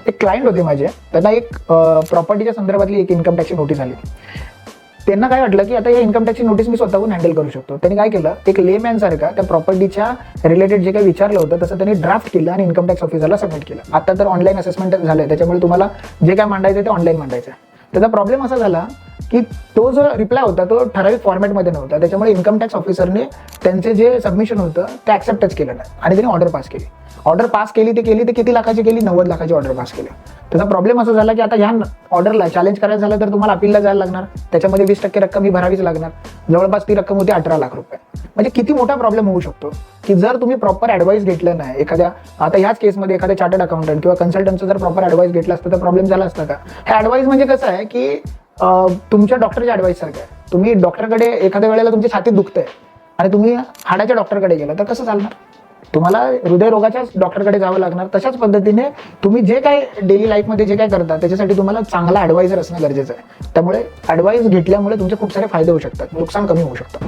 एक क्लायंट होते माझे, त्यांना एक प्रॉपर्टीच्या संदर्भातली एक इन्कम टॅक्सची नोटीस आली. त्यांना काय वाटलं की आता या इन्कम टॅक्सची नोटीस मी स्वतःहून हँडल करू शकतो. त्यांनी काय केलं, एक लेमॅन सारखा त्या प्रॉपर्टीच्या रिलेटेड जे काही विचारलं होतं तसं त्यांनी ड्राफ्ट केलं आणि इन्कम टॅक्स ऑफिसरला सबमिट केलं. आता तर ऑनलाईन असेसमेंट झालंय, त्याच्यामुळे तुम्हाला जे काय मांडायचं ते ऑनलाईन मांडायचं. त्याचा प्रॉब्लेम असा झाला की तो जो रिप्लाय होता तो ठराविक फॉर्मॅटमध्ये नव्हता. त्याच्यामुळे इन्कम टॅक्स ऑफिसरने त्यांचे जे सबमिशन होतं ते ऍक्सेप्टच केलं नाही आणि त्यांनी ऑर्डर पास केली. ऑर्डर पास केली ते किती लाखाची केली, 90 लाखाची ऑर्डर पास केली. त्याचा प्रॉब्लेम असा झाला की आता ह्या ऑर्डरला चॅलेंज करायचं झालं तर तुम्हाला अपीलला जायला लागणार, त्याच्यामध्ये 20% रक्कम ही भरावीच लागणार. जवळपास ती रक्कम होती 18 लाख रुपये. म्हणजे किती मोठा प्रॉब्लेम होऊ शकतो की जर तुम्ही प्रॉपर ऍडवाइस घेतलं नाही एखाद्या, आता ह्याच केसमध्ये एखाद्या चार्टर्ड अकाउंटंट किंवा कन्सल्टंटचं जर प्रॉपर ऍडवाइस घेतलं असतं तर प्रॉब्लेम झाला असता का? हे ऍडवाइस म्हणजे कसं आहे की तुमच्या डॉक्टरच्या ऍडवाइस सारखं आहे. तुम्ही डॉक्टरकडे एखाद्या वेळेला तुमच्या छातीत दुखतंय आणि तुम्ही हाडाच्या डॉक्टरकडे गेला तर कसं चालणार? तुम्हाला हृदयरोगाच्याच डॉक्टरकडे जावं लागणार. तशाच पद्धतीने तुम्ही जे काय डेली लाईफमध्ये जे काय करता त्याच्यासाठी तुम्हाला चांगला ऍडवायझर असणं गरजेचं आहे. त्यामुळे ऍडवाइस घेतल्यामुळे तुमचे खूप सारे फायदे होऊ शकतात, नुकसान कमी होऊ शकतं.